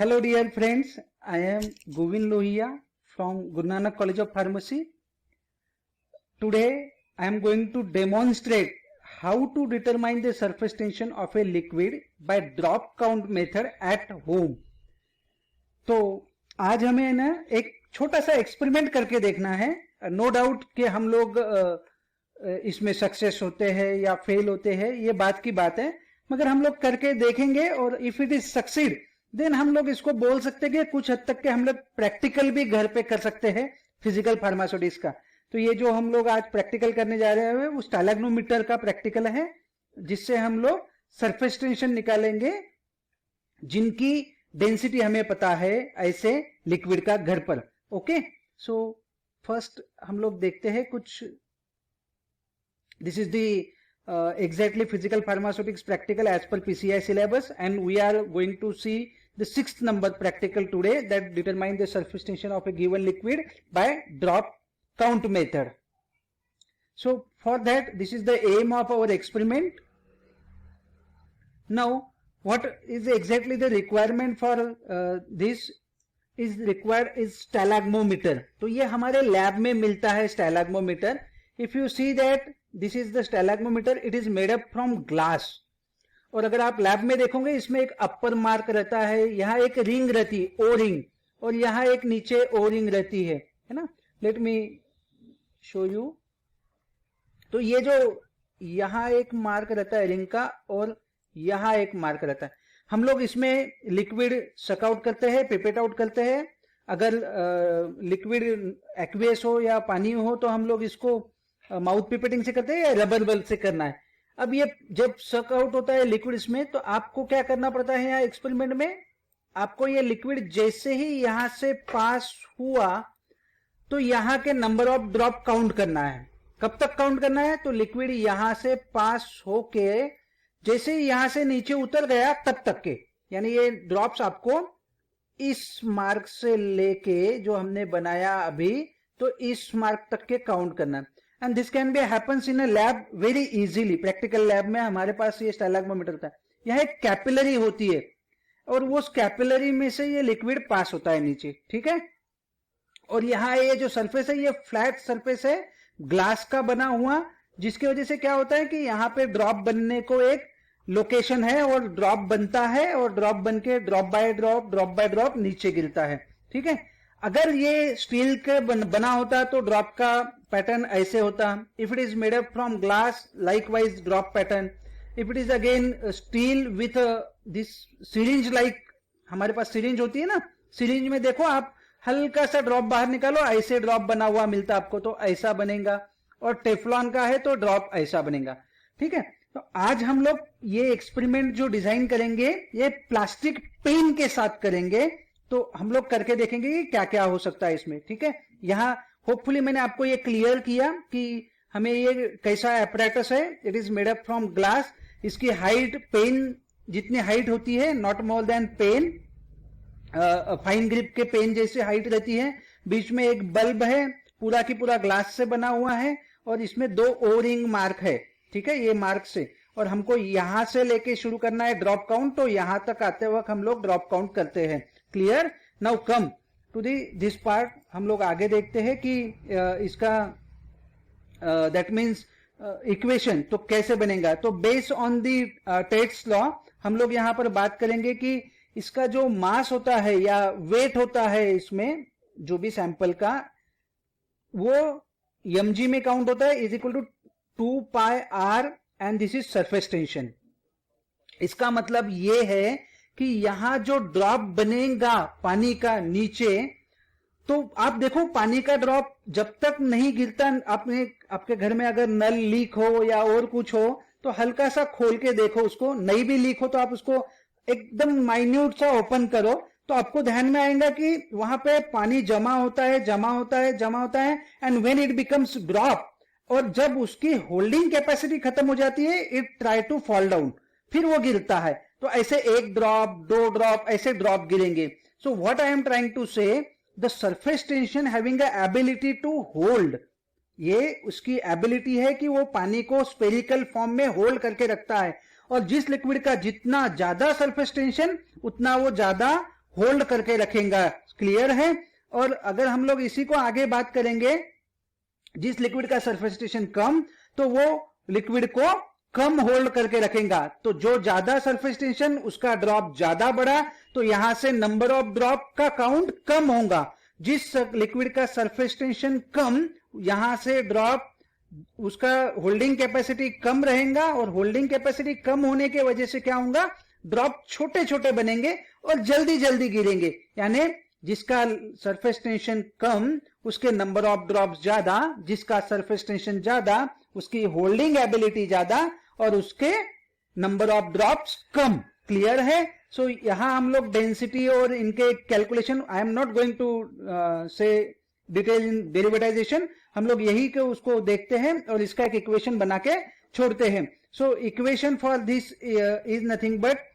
Hello dear friends, I am Govind Lohia from Guru Nanak College of Pharmacy. Today I am going to demonstrate how to determine the surface tension of a liquid by drop count method at home. तो आज हमें ना एक छोटा सा experiment करके देखना है. नो डाउट कि हम लोग इसमें सक्सेस होते हैं या फेल होते हैं, ये बात की बात है, मगर हम लोग करके देखेंगे और if it is succeed then हम लोग इसको बोल सकते हैं कि कुछ हद तक के हम लोग प्रैक्टिकल भी घर पे कर सकते हैं फिजिकल फार्मास्यूटिक्स का. तो ये जो हम लोग आज प्रैक्टिकल करने जा रहे हैं वो स्टैलेग्नोमीटर का प्रैक्टिकल है, जिससे हम लोग सरफेस टेंशन निकालेंगे जिनकी डेंसिटी हमें पता है ऐसे लिक्विड का घर पर. ओके, सो फर्स्ट हम लोग देखते हैं कुछ. This is the exactly physical pharmaceutics practical as per PCI syllabus, and we are going to see the 6th number practical today that determine the surface tension of a given liquid by drop count method. So for that, this is the aim of our experiment. Now what is exactly the requirement for this is required is stalagmometer. तो ये हमारे lab में मिलता है stalagmometer. If you see that this is the stalagmometer, it is made up from glass. और अगर आप lab में देखोगे इसमें एक अपर मार्क रहता है, यहाँ एक रिंग रहती है ओ रिंग, और यहाँ एक नीचे ओ रिंग रहती है ना. Let me show you. तो ये जो यहाँ एक मार्क रहता है रिंग का और यहाँ एक मार्क रहता है, हम लोग इसमें लिक्विड सक आउट करते हैं, पिपेट आउट करते हैं. अगर लिक्विड एक्वियस हो या पानी हो तो हम लोग इसको माउथ पिपेटिंग से करते हैं या रबर बल्ब से करना है. अब ये जब सक आउट होता है लिक्विड इसमें, तो आपको क्या करना पड़ता है यहाँ एक्सपेरिमेंट में, आपको ये लिक्विड जैसे ही यहां से पास हुआ तो यहाँ के नंबर ऑफ ड्रॉप काउंट करना है. कब तक काउंट करना है? तो लिक्विड यहां से पास होके जैसे ही यहां से नीचे उतर गया तब तक के, यानी ये ड्रॉप्स आपको इस मार्क से लेके जो हमने बनाया अभी, तो इस मार्क तक के काउंट करना है. And this can be happens in a lab very easily. Practical lab में हमारे पास ये स्टैलेग्मोमीटर होता है, यह एक कैपिलरी होती है और वो कैपिलरी में से ये लिक्विड पास होता है नीचे. ठीक है, और यहाँ ये जो सरफेस है ये फ्लैट सरफेस है ग्लास का बना हुआ, जिसकी वजह से क्या होता है कि यहाँ पे ड्रॉप बनने को एक लोकेशन है और ड्रॉप बनता है और ड्रॉप बन के ड्रॉप बाय ड्रॉप नीचे गिरता है. ठीक है, अगर ये स्टील के बना होता तो ड्रॉप का पैटर्न ऐसे होता. If it is made up from glass likewise drop pattern. If it is again steel with this syringe, like हमारे पास सिरिंज होती है ना, सिरिंज में देखो आप हल्का सा ड्रॉप बाहर निकालो, ऐसे ड्रॉप बना हुआ मिलता आपको, तो ऐसा बनेगा. और टेफ्लॉन का है तो ड्रॉप ऐसा बनेगा. ठीक है, तो आज हम लोग ये एक्सपेरिमेंट जो डिजाइन करेंगे ये प्लास्टिक पेन के साथ करेंगे. तो हम लोग करके देखेंगे कि क्या क्या हो सकता है इसमें. ठीक है, यहाँ होपफुली मैंने आपको ये क्लियर किया कि हमें ये कैसा एपरेटस है. It is made up from glass. इसकी हाइट पेन जितनी हाइट होती है, not more than pen, fine grip के पेन जैसे हाइट रहती है. बीच में एक बल्ब है, पूरा की पूरा ग्लास से बना हुआ है, और इसमें 2 ओ रिंग मार्क है. ठीक है, ये मार्क से, और हमको यहां से लेके शुरू करना है ड्रॉप काउंट, तो यहां तक आते वक्त हम लोग ड्रॉप काउंट करते हैं. Clear? Now come to this part. हम लोग आगे देखते हैं कि इसका दैट मीन्स इक्वेशन तो कैसे बनेगा. तो बेस्ड ऑन दी टेट्स लॉ हम लोग यहां पर बात करेंगे कि इसका जो मास होता है या वेट होता है इसमें जो भी सैंपल का, वो mg में काउंट होता है, is equal to 2 pi R, and this is surface tension. इसका मतलब ये है कि यहां जो ड्रॉप बनेगा पानी का नीचे, तो आप देखो पानी का ड्रॉप जब तक नहीं गिरता, आपके घर में अगर नल लीक हो या और कुछ हो तो हल्का सा खोल के देखो उसको, नहीं भी लीक हो तो आप उसको एकदम माइन्यूट सा ओपन करो, तो आपको ध्यान में आएगा कि वहां पे पानी जमा होता है, and when it becomes drop, और जब उसकी होल्डिंग कैपेसिटी खत्म हो जाती है, it try to fall down, फिर वो गिरता है. तो ऐसे 1 ड्रॉप 2 ड्रॉप ऐसे ड्रॉप गिरेंगे. So what I am trying to say, the surface tension having a ability to hold, ये उसकी एबिलिटी है कि वो पानी को स्पेरिकल फॉर्म में होल्ड करके रखता है. और जिस लिक्विड का जितना ज्यादा सरफेस टेंशन उतना वो ज्यादा होल्ड करके रखेगा। क्लियर है? और अगर हम लोग इसी को आगे बात करेंगे, जिस लिक्विड का सरफेस टेंशन कम, तो वो लिक्विड को कम होल्ड करके रखेगा। तो जो ज्यादा सरफेस टेंशन उसका ड्रॉप ज्यादा बढ़ा, तो यहां से नंबर ऑफ ड्रॉप का काउंट कम होगा। जिस लिक्विड का सरफेस टेंशन कम, यहां से ड्रॉप उसका होल्डिंग कैपेसिटी कम रहेगा, और होल्डिंग कैपेसिटी कम होने के वजह से क्या होगा, ड्रॉप छोटे छोटे बनेंगे और जल्दी जल्दी गिरेंगे। यानी जिसका सरफेस टेंशन कम उसके नंबर ऑफ ड्रॉप्स ज्यादा, जिसका सरफेस टेंशन ज्यादा उसकी होल्डिंग एबिलिटी ज्यादा, और उसके नंबर ऑफ ड्रॉप्स कम। क्लियर है? सो यहां हम लोग डेंसिटी और इनके calculation, I am not going to say detail in derivatization, हम लोग यही के उसको देखते हैं और इसका एक इक्वेशन बना के छोड़ते हैं। So equation for this is nothing but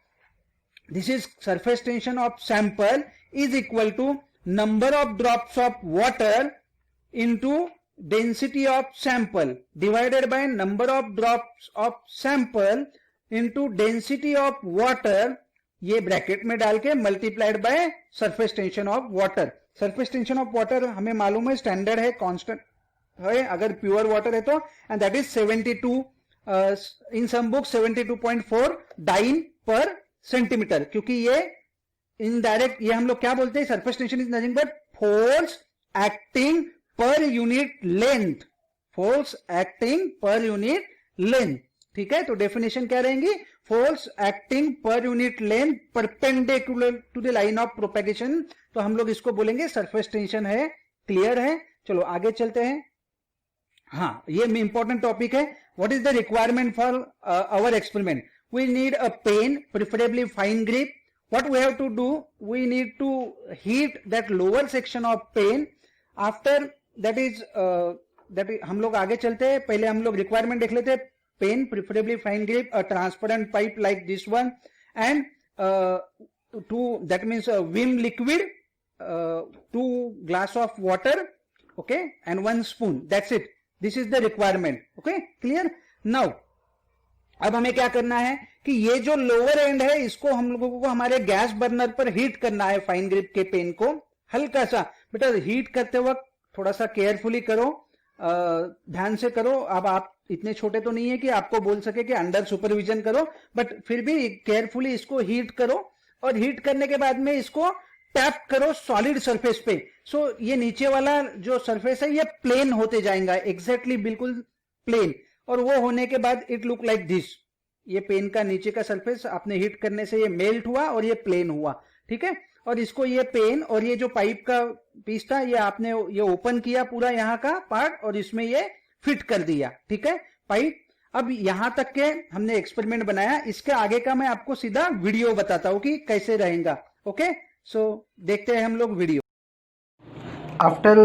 this is surface tension of sample is equal to number of drops of water into density of sample divided by number of drops of sample into density of water, ये bracket में डाल के multiplied by surface tension of water. Surface tension of water हमें मालूम है standard है, constant है अगर प्योर वाटर है तो, and that is 72 in some book 72.4 dyne per centimetre. क्योंकि ये इनडायरेक्ट, ये हम लोग क्या बोलते हैं, surface tension is nothing but force acting per unit length, force acting per unit length. ठीक है, तो डेफिनेशन क्या रहेंगी, force acting per unit length perpendicular to the line of propagation. तो हम लोग इसको बोलेंगे सरफेस टेंशन है। क्लियर है? चलो आगे चलते हैं। हाँ, ये इंपॉर्टेंट टॉपिक है। What is the requirement for our experiment? We need a pen, preferably fine grip. What we have to do, we need to heat that lower section of pen. After that is हम लोग आगे चलते हैं। पहले हम लोग requirement देख लेते हैं। Pen, preferably fine grip, a transparent pipe like this one, and that means a vim liquid, 2 glass of water, okay, and 1 spoon. That's it. This is the requirement. Okay, clear? Now अब हमें क्या करना है कि ये जो lower and है इसको हम लोगों को हमारे गैस बर्नर पर हीट करना है। फाइन ग्रिप के पेन को हल्का सा, बेटा हीट करते वक्त थोड़ा सा केयरफुली करो, ध्यान से करो। अब आप इतने छोटे तो नहीं है कि आपको बोल सके कि अंडर सुपरविजन करो, बट फिर भी केयरफुली इसको हीट करो, और हीट करने के बाद में इसको टैप करो सॉलिड सरफेस पे। सो ये नीचे वाला जो सरफेस है ये प्लेन होते जाएगा, एग्जैक्टली बिल्कुल प्लेन, और वो होने के बाद इट लुक लाइक दिस। ये पेन का नीचे का सरफेस आपने हीट करने से ये मेल्ट हुआ और ये प्लेन हुआ। ठीक है, और इसको ये पेन और ये जो पाइप का पीस था ये आपने ये ओपन किया पूरा यहाँ का पार्ट, और इसमें ये फिट कर दिया। ठीक है, पाइप। अब यहां तक के हमने एक्सपेरिमेंट बनाया, इसके आगे का मैं आपको सीधा वीडियो बताता हूं कि कैसे रहेगा। ओके, सो देखते हैं हम लोग video. After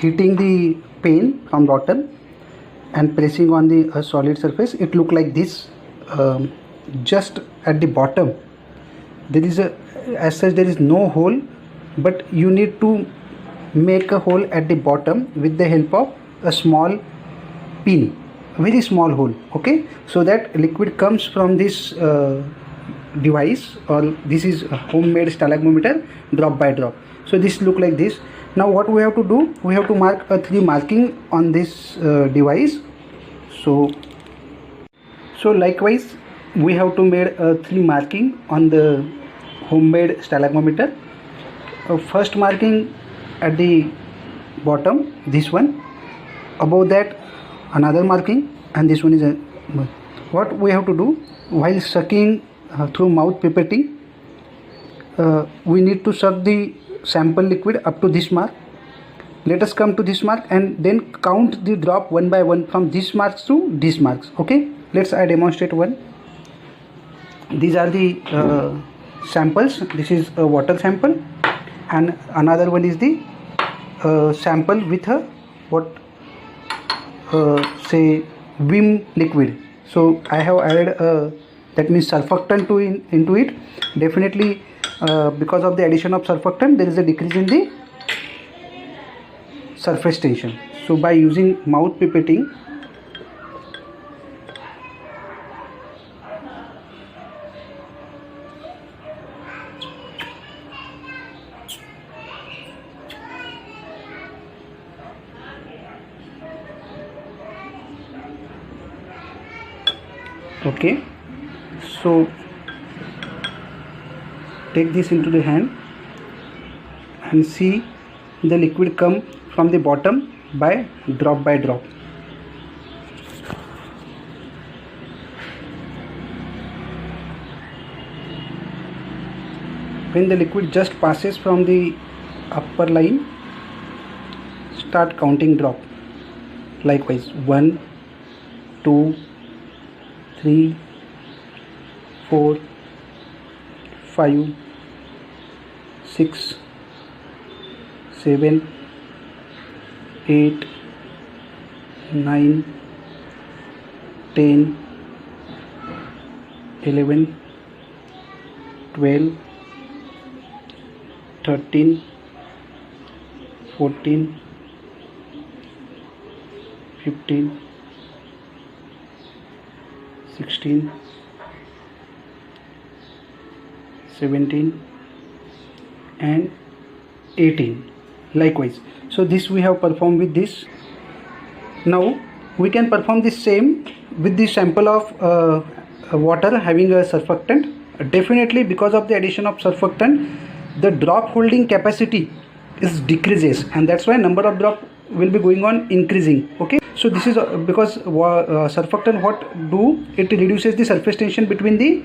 heating the pen from bottom and pressing on the solid surface, it look like this. Just at the bottom there is as such there is no hole, but you need to make a hole at the bottom with the help of a small pin, very small hole. Okay, so that liquid comes from this device, or this is a homemade stalagmometer, drop by drop. So this look like this. Now what we have to do, we have to mark a 3 marking on this device. So likewise we have to make a 3 marking on the homemade stalagmometer. First marking at the bottom, this one. Above that another marking, and this one is what we have to do while sucking through mouth pipetting. We need to suck the sample liquid up to this mark. Let us come to this mark and then count the drop one by one from this marks to these marks. Okay, let's I demonstrate one. These are the samples. This is a water sample, and another one is the sample with a say vim liquid. So I have added that means surfactant into it. Definitely because of the addition of surfactant there is a decrease in the surface tension. So by using mouth pipetting, Okay, so take this into the hand and see the liquid come from the bottom by drop. When the liquid just passes from the upper line, start counting drop. Likewise, 1, 2, 3, 4, 5, 6, 7, 8, 9, 10, 11, 12, 13, 14, 15, 16, 17 and 18. Likewise, so this we have performed with this. Now we can perform the same with the sample of water having a surfactant. Definitely, because of the addition of surfactant, the drop holding capacity is decreases, and that's why number of drop will be going on increasing. Okay, so this is because surfactant what do, it reduces the surface tension between the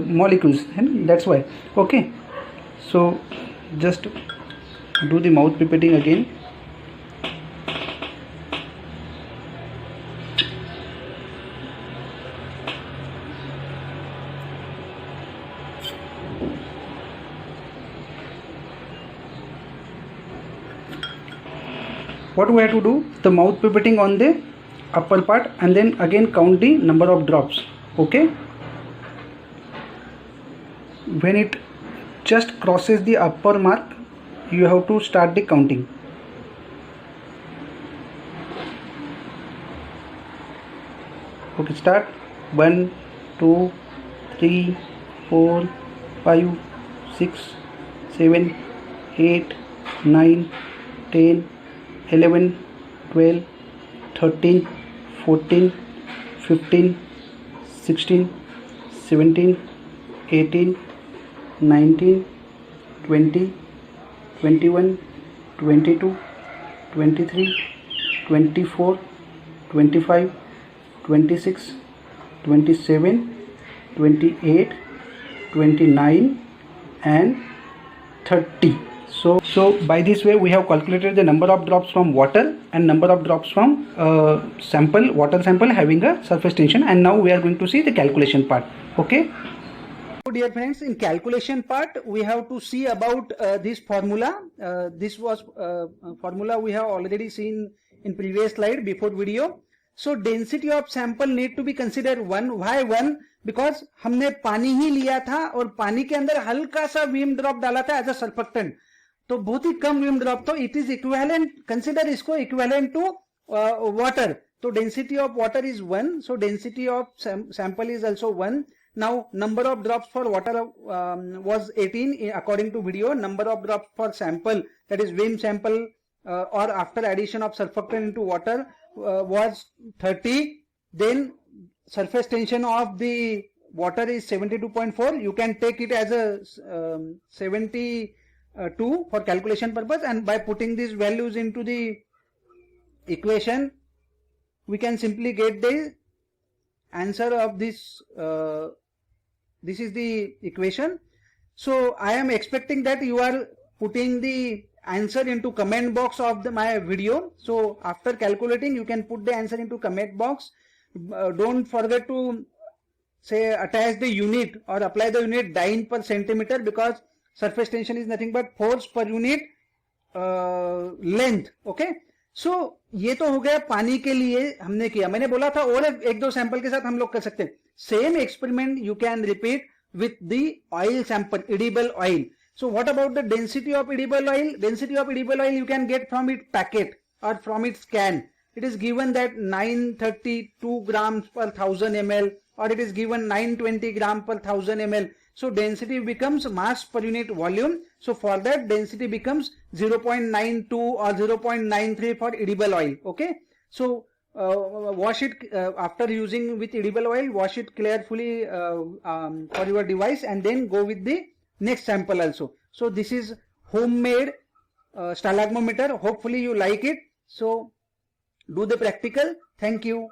molecules, and that's why. Okay, so just do the mouth pipetting again. What we have to do, the mouth pipetting on the upper part, and then again count the number of drops. Okay, when it just crosses the upper mark, you have to start the counting. Okay, start. 1, 2, 3, 4, 5, 6, 7, 8, 9, 10, 11, 12, 13, 14, 15, 16, 17, 18, 19, 20, 21, 22, 23, 24, 25, 26, 27, 28, 29 and 30. So by this way we have calculated the number of drops from water and number of drops from water sample having a surface tension, and now we are going to see the calculation part. Okay. So dear friends, in calculation part we have to see about this formula. This was formula we have already seen in previous slide before video. So density of sample need to be considered 1. Why 1? Because हमने पानी ही लिया था और पानी के अंदर हल्का सा वीम ड्रॉप डाला था एज अ सर्फेक्टेंट, तो बहुत ही कम वीम ड्रॉप, तो इट इज इक्विवेलेंट, कंसिडर इसको इक्विवेलेंट टू वाटर. तो density of water is 1, so density of sample is also 1. Now number of drops for water was 18 according to video. Number of drops for sample, that is Vim sample or after addition of surfactant into water was 30. Then surface tension of the water is 72.4. You can take it as a 72 for calculation purpose, and by putting these values into the equation we can simply get the answer of this. This is the equation. So I am expecting that you are putting the answer into comment box of my video. So after calculating you can put the answer into comment box. Don't forget to say attach the unit or apply the unit dyne per centimeter, because surface tension is nothing but force per unit length. Okay, so ये तो हो गया पानी के लिए हमने किया. मैंने बोला था और एक दो सैंपल के साथ हम लोग कर सकते हैं. Same experiment you can repeat with the oil sample, edible oil. So what about the density of edible oil? Density of edible oil you can get from its packet or from its can. It is given that 932 grams per 1000 ml, or it is given 920 gram per 1000 ml. So density becomes mass per unit volume. So for that density becomes 0.92 or 0.93 for edible oil. Okay. So wash it after using with edible oil, wash it carefully for your device, and then go with the next sample also. So this is homemade stalagmometer. Hopefully you like it. So do the practical. Thank you.